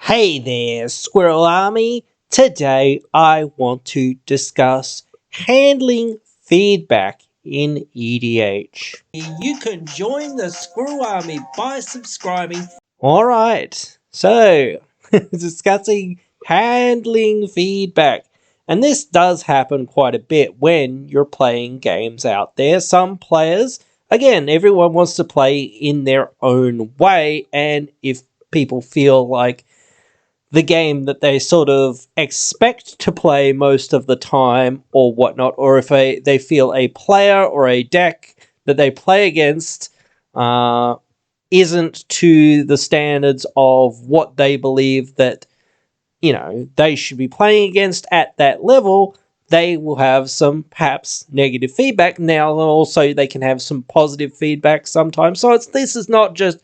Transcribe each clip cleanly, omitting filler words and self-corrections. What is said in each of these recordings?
Hey there, Squirrel Army! Today I want to discuss handling feedback in EDH. You can join the Squirrel Army by subscribing. Alright, so discussing handling feedback. And this does happen quite a bit when you're playing games out there. Some players, again, everyone wants to play in their own way, and if people feel like the game that they sort of expect to play most of the time or whatnot, or if they feel a player or a deck that they play against isn't to the standards of what they believe that, they should be playing against at that level, they will have some perhaps negative feedback. Now, also, they can have some positive feedback sometimes. So this is not just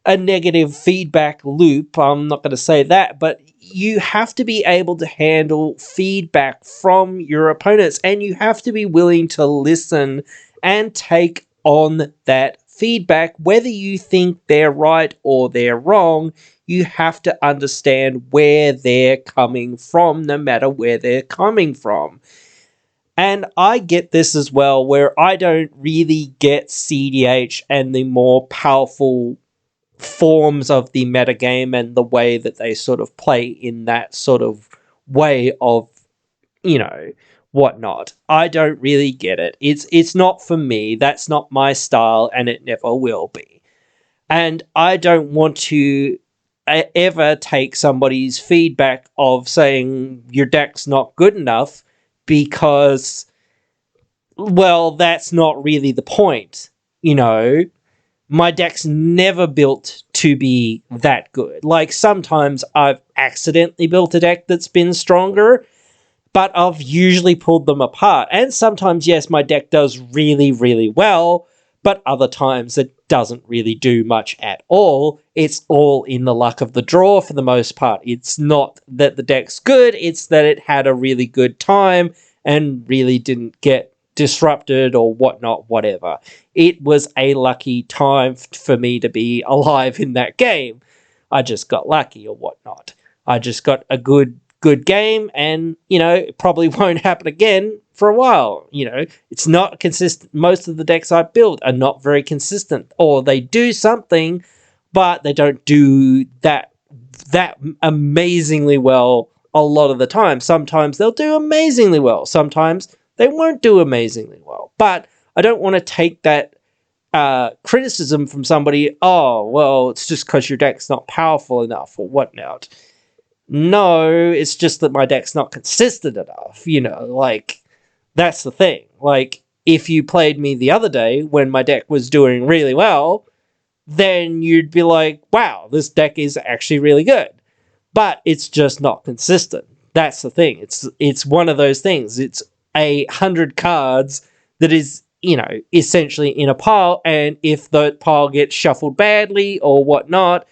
a negative feedback loop. I'm not going to say that, but you have to be able to handle feedback from your opponents, and you have to be willing to listen and take on that feedback. Whether you think they're right or they're wrong, you have to understand where they're coming from, no matter where they're coming from. And I get this as well, where I don't really get CDH and the more powerful forms of the metagame and the way that they sort of play in that sort of way of, whatnot. I don't really get it. It's not for me. That's not my style, and it never will be. And I don't want to ever take somebody's feedback of saying your deck's not good enough because, well, that's not really the point. My deck's never built to be that good. Like, sometimes I've accidentally built a deck that's been stronger, but I've usually pulled them apart. And sometimes, yes, my deck does really, really well, but other times it doesn't really do much at all. It's all in the luck of the draw for the most part. It's not that the deck's good, it's that it had a really good time and really didn't get disrupted or whatnot, whatever. It was a lucky time for me to be alive in that game. I just got lucky or whatnot. I just got a good game, and, it probably won't happen again for a while. It's not consistent. Most of the decks I build are not very consistent, or they do something, but they don't do that amazingly well a lot of the time. Sometimes they'll do amazingly well. Sometimes they won't do amazingly well. But I don't want to take that criticism from somebody, oh, well, it's just because your deck's not powerful enough or whatnot. No, it's just that my deck's not consistent enough. That's the thing. Like, if you played me the other day when my deck was doing really well, then you'd be like, wow, this deck is actually really good. But it's just not consistent. That's the thing. It's one of those things. It's 100 cards that is, essentially in a pile, and if the pile gets shuffled badly or whatnot,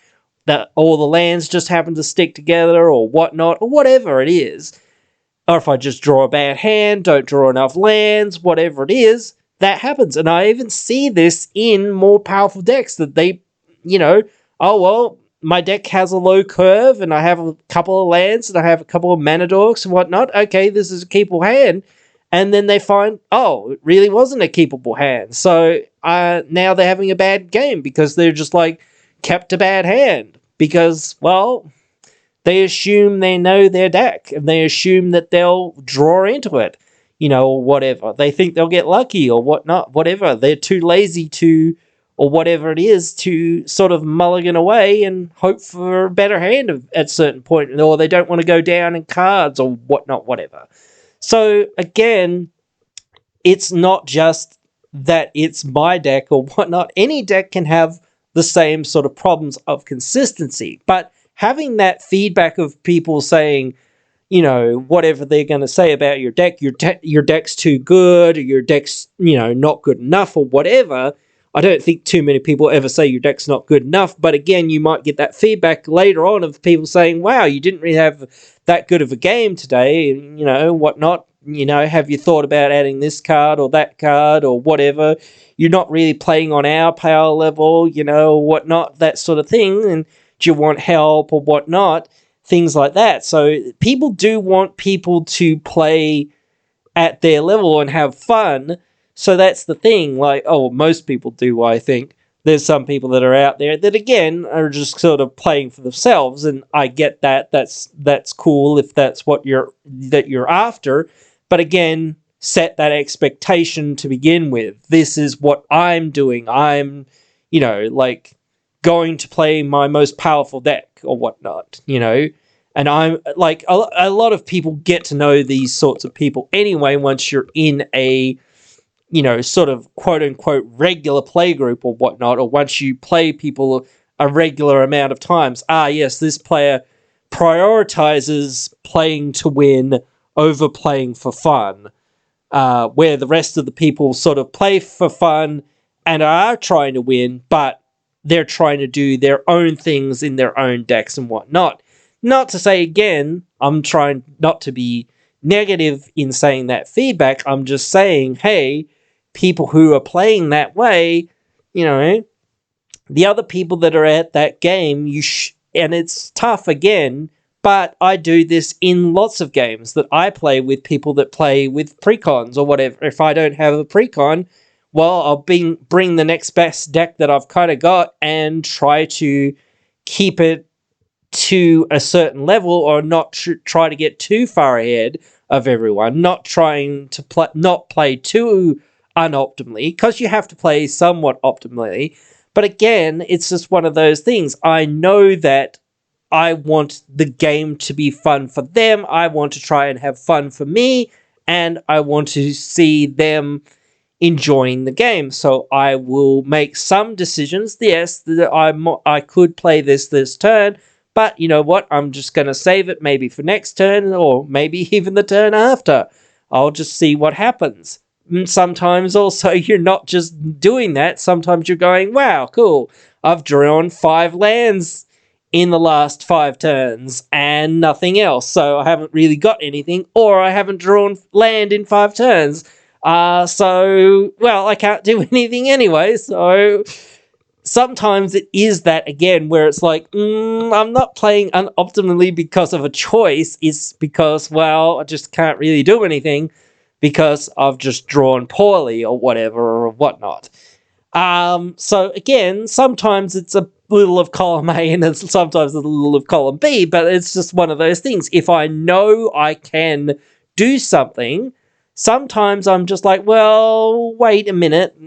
that all the lands just happen to stick together or whatnot, or whatever it is, or if I just draw a bad hand, don't draw enough lands, whatever it is, that happens. And I even see this in more powerful decks that they, oh, well, my deck has a low curve and I have a couple of lands and I have a couple of mana dorks and whatnot. Okay, this is a keepable hand. And then they find, oh, it really wasn't a keepable hand. So now they're having a bad game because they're just like kept a bad hand. Because, well, they assume they know their deck and they assume that they'll draw into it, or whatever. They think they'll get lucky or whatnot, whatever. They're too lazy to, or whatever it is, to sort of mulligan away and hope for a better hand at a certain point. Or they don't want to go down in cards or whatnot, whatever. So, again, it's not just that it's my deck or whatnot. Any deck can have the same sort of problems of consistency. But having that feedback of people saying, whatever they're going to say about your deck, your deck's too good, or your deck's, not good enough, or whatever. I don't think too many people ever say your deck's not good enough. But again, you might get that feedback later on of people saying, wow, you didn't really have that good of a game today, whatnot. Have you thought about adding this card or that card or whatever? You're not really playing on our power level, whatnot, that sort of thing. And Do you want help or whatnot? Things like that. So people do want people to play at their level and have fun. So that's the thing. Like, oh, most people do, I think. There's some people that are out there that, again, are just sort of playing for themselves, and I get that. That's cool if that's what you're after. But again, set that expectation to begin with. This is what I'm doing. I'm, like, going to play my most powerful deck or whatnot, And I'm like, a lot of people get to know these sorts of people anyway once you're in a, sort of quote unquote regular play group or whatnot, or once you play people a regular amount of times. Yes, this player prioritizes playing to win over playing for fun, where the rest of the people sort of play for fun and are trying to win, but they're trying to do their own things in their own decks and whatnot. Not to say, again, I'm trying not to be negative in saying that feedback. I'm just saying, hey, people who are playing that way, the other people that are at that game, and it's tough again, but I do this in lots of games that I play with people that play with precons or whatever. If I don't have a precon, well, I'll bring the next best deck that I've kind of got and try to keep it to a certain level, or not try to get too far ahead of everyone, not trying to play too unoptimally, because you have to play somewhat optimally. But again, it's just one of those things. I know that I want the game to be fun for them. I want to try and have fun for me, and I want to see them enjoying the game. So I will make some decisions. Yes, I could play this turn, but you know what? I'm just going to save it maybe for next turn, or maybe even the turn after. I'll just see what happens. Sometimes also you're not just doing that. Sometimes you're going, wow, cool. I've drawn 5 lands in the last 5 turns and nothing else. So I haven't really got anything, or I haven't drawn land in 5 turns. So, well, I can't do anything anyway. So sometimes it is that, again, where it's like, I'm not playing unoptimally because of a choice. It's because, well, I just can't really do anything because I've just drawn poorly or whatever or whatnot. So again, sometimes it's a little of column A and sometimes a little of column B, but it's just one of those things. If I know I can do something, sometimes I'm just like, well, wait a minute,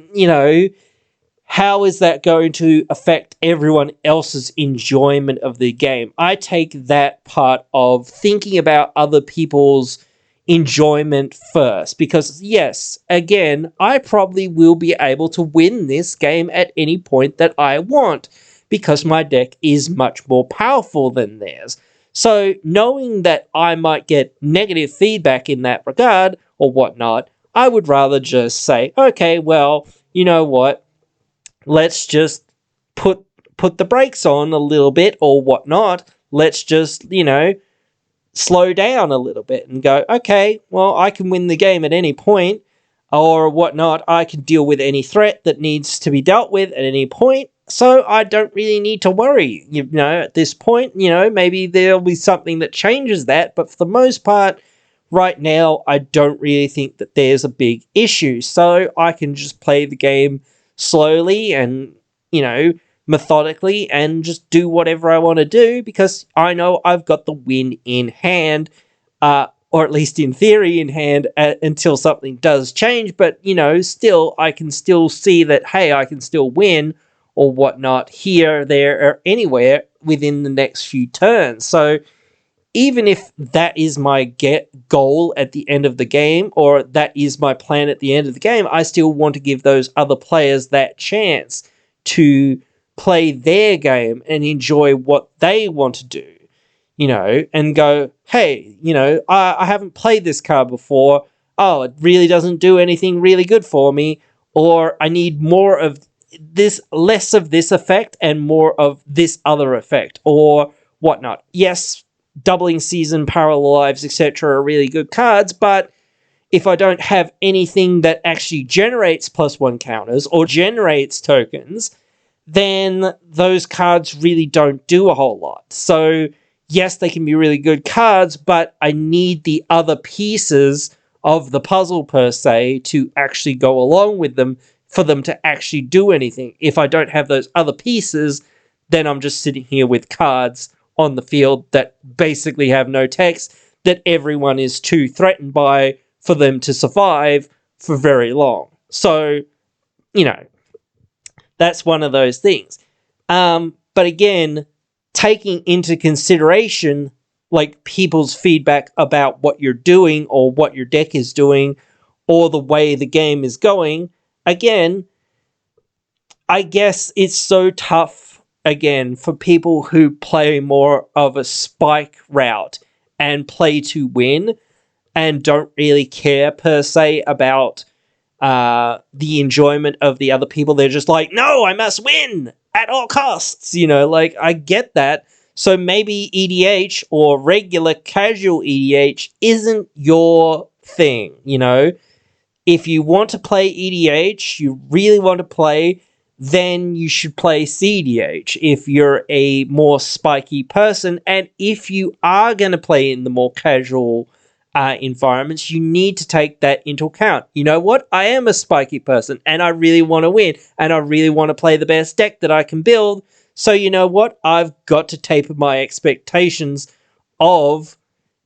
how is that going to affect everyone else's enjoyment of the game? I take that part of thinking about other people's enjoyment first, because yes, again, I probably will be able to win this game at any point that I want, because my deck is much more powerful than theirs. So knowing that I might get negative feedback in that regard or whatnot, I would rather just say, okay, well, you know what? Let's just put the brakes on a little bit or whatnot. Let's just, slow down a little bit and go, okay, well, I can win the game at any point or whatnot. I can deal with any threat that needs to be dealt with at any point. So I don't really need to worry, at this point. Maybe there'll be something that changes that. But for the most part, right now, I don't really think that there's a big issue. So I can just play the game slowly and, methodically, and just do whatever I want to do, because I know I've got the win in hand, or at least in theory in hand, until something does change. But, still, I can still see that, hey, I can still win or whatnot here, there, or anywhere within the next few turns. So even if that is my goal at the end of the game, or that is my plan at the end of the game, I still want to give those other players that chance to play their game and enjoy what they want to do, and go, hey, I haven't played this card before. Oh, it really doesn't do anything really good for me, or I need more of this, less of this effect and more of this other effect or whatnot. Yes, Doubling Season, Parallel Lives, etc. are really good cards, but if I don't have anything that actually generates +1 counters or generates tokens, then those cards really don't do a whole lot. So, yes, they can be really good cards, but I need the other pieces of the puzzle, per se, to actually go along with them for them to actually do anything. If I don't have those other pieces, then I'm just sitting here with cards on the field that basically have no text, that everyone is too threatened by for them to survive for very long. So, that's one of those things. But again, taking into consideration like people's feedback about what you're doing or what your deck is doing or the way the game is going, again, I guess it's so tough, again, for people who play more of a spike route and play to win and don't really care, per se, about the enjoyment of the other people. They're just like, no, I must win at all costs. I get that. So maybe EDH or regular casual EDH isn't your thing, If you want to play EDH, you really want to play, then you should play CDH if you're a more spiky person. And if you are going to play in the more casual environments, you need to take that into account. You know what? I am a spiky person and I really want to win and I really want to play the best deck that I can build. So you know what? I've got to taper my expectations of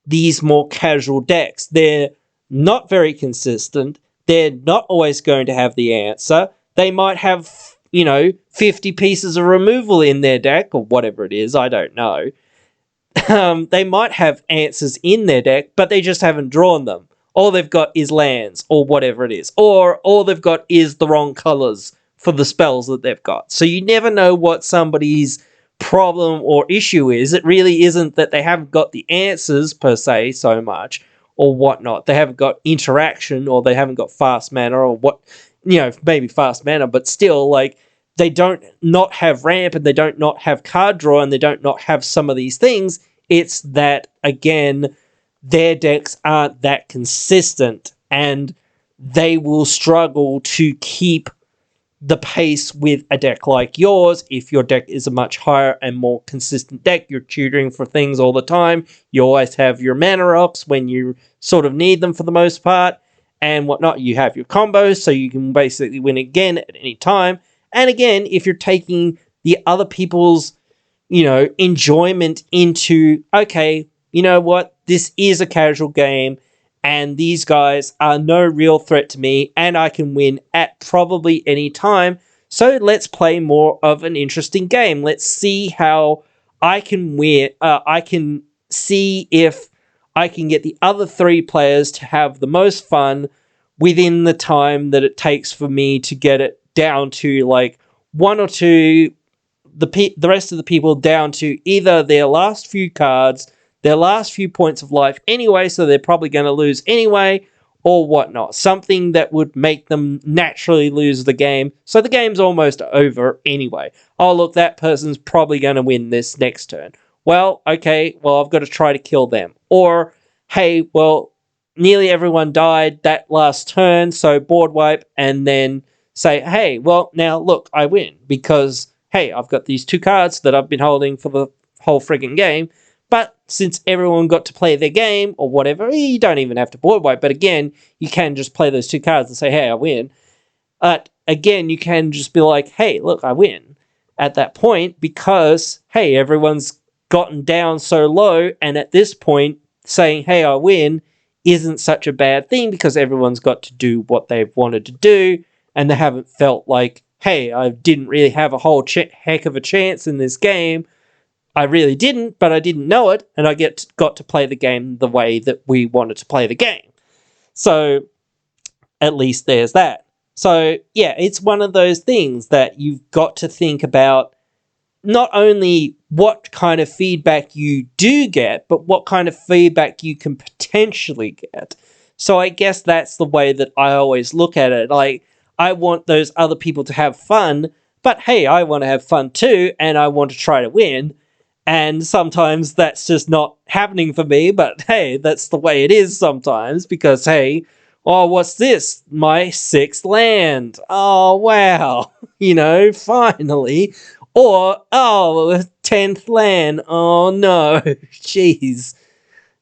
these more casual decks. They're not very consistent. They're not always going to have the answer. They might have, 50 pieces of removal in their deck or whatever it is. I don't know. They might have answers in their deck, but they just haven't drawn them. All they've got is lands, or whatever it is. Or all they've got is the wrong colors for the spells that they've got. So you never know what somebody's problem or issue is. It really isn't that they haven't got the answers, per se, so much, or whatnot. They haven't got interaction, or they haven't got fast mana, or what, maybe fast mana, but still, they don't not have ramp, and they don't not have card draw, and they don't not have some of these things. It's that, again, their decks aren't that consistent, and they will struggle to keep the pace with a deck like yours. If your deck is a much higher and more consistent deck, you're tutoring for things all the time, you always have your mana rocks when you sort of need them for the most part, and whatnot. You have your combos, so you can basically win again at any time. And again, if you're taking the other people's, enjoyment into, okay, you know what, this is a casual game, and these guys are no real threat to me, and I can win at probably any time, so let's play more of an interesting game. Let's see how I can win. I can see if I can get the other three players to have the most fun within the time that it takes for me to get it down to one or two, the rest of the people down to either their last few cards, their last few points of life anyway, so they're probably going to lose anyway, or whatnot. Something that would make them naturally lose the game, so the game's almost over anyway. Oh, look, that person's probably going to win this next turn. Well, okay, I've got to try to kill them. Or, hey, nearly everyone died that last turn, so board wipe, and then say, hey, now look, I win, because, hey, I've got these two cards that I've been holding for the whole friggin' game, but since everyone got to play their game, or whatever, you don't even have to board wipe, but again, you can just play those two cards and say, hey, I win. But again, you can just be like, hey, look, I win at that point, because, hey, everyone's gotten down so low, and at this point, saying, hey, I win, isn't such a bad thing, because everyone's got to do what they've wanted to do, and they haven't felt like, hey, I didn't really have a whole heck of a chance in this game. I really didn't, but I didn't know it, and I got to play the game the way that we wanted to play the game. So, at least there's that. So, yeah, it's one of those things that you've got to think about not only what kind of feedback you do get, but what kind of feedback you can potentially get. So I guess that's the way that I always look at it. I want those other people to have fun, but hey, I want to have fun too, and I want to try to win. And sometimes that's just not happening for me, but hey, that's the way it is sometimes, because hey, Oh, what's this? My sixth land. Oh, wow. Finally. Or, oh, 10th land. Oh, no. Jeez.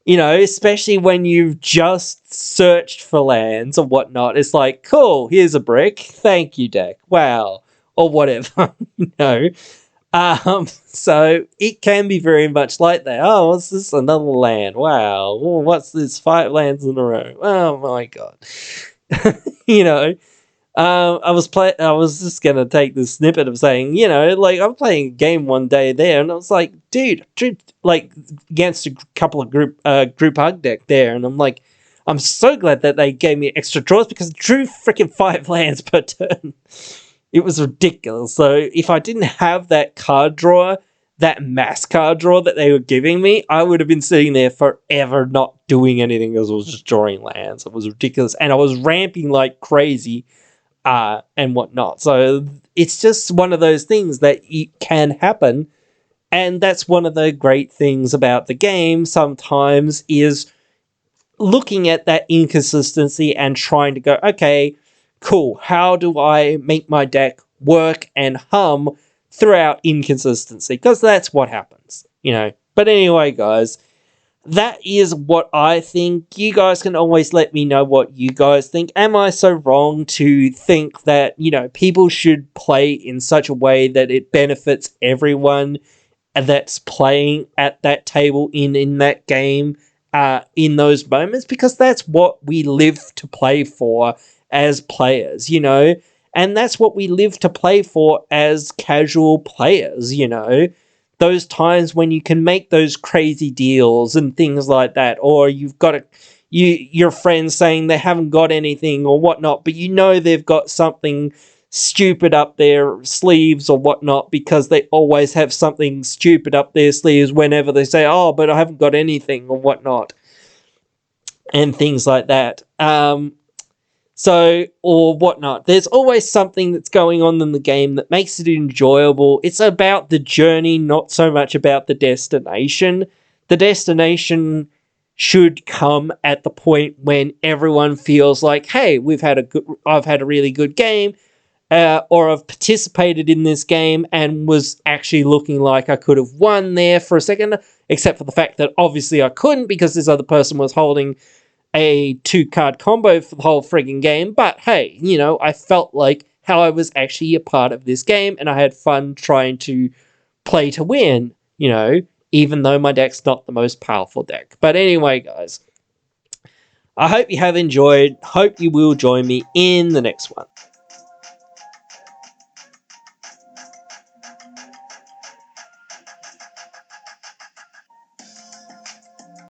Especially when you've just searched for lands or whatnot. It's like, cool, here's a brick. Thank you, deck. Wow. Or whatever, So it can be very much like that. Oh, what's this? Another land. Wow. Oh, what's this? 5 lands in a row. Oh my god. I was just gonna take this snippet of saying, like I'm playing a game one day there, and I was like, dude, like against a couple of group hug deck there, and I'm like, I'm so glad that they gave me extra draws because I drew freaking 5 lands per turn. It was ridiculous. So if I didn't have that card draw, that mass card draw that they were giving me, I would have been sitting there forever not doing anything because I was just drawing lands. It was ridiculous. And I was ramping like crazy and whatnot. So it's just one of those things that it can happen. And that's one of the great things about the game sometimes is looking at that inconsistency and trying to go, okay, cool, how do I make my deck work and hum throughout inconsistency? Because that's what happens, But anyway, guys, that is what I think. You guys can always let me know what you guys think. Am I so wrong to think that, people should play in such a way that it benefits everyone that's playing at that table in that game in those moments? Because that's what we live to play for as players, and that's what we live to play for as casual players, those times when you can make those crazy deals and things like that, or you've got your friends saying they haven't got anything or whatnot, but they've got something stupid up their sleeves or whatnot, because they always have something stupid up their sleeves whenever they say, oh, but I haven't got anything or whatnot, and things like that. Or whatnot. There's always something that's going on in the game that makes it enjoyable. It's about the journey, not so much about the destination. The destination should come at the point when everyone feels like, hey, I've had a really good game, or I've participated in this game and was actually looking like I could have won there for a second, except for the fact that obviously I couldn't because this other person was holding a 2-card combo for the whole frigging game. But hey, I felt like how I was actually a part of this game and I had fun trying to play to win, even though my deck's not the most powerful deck. But anyway, guys, I hope you have enjoyed. Hope you will join me in the next one.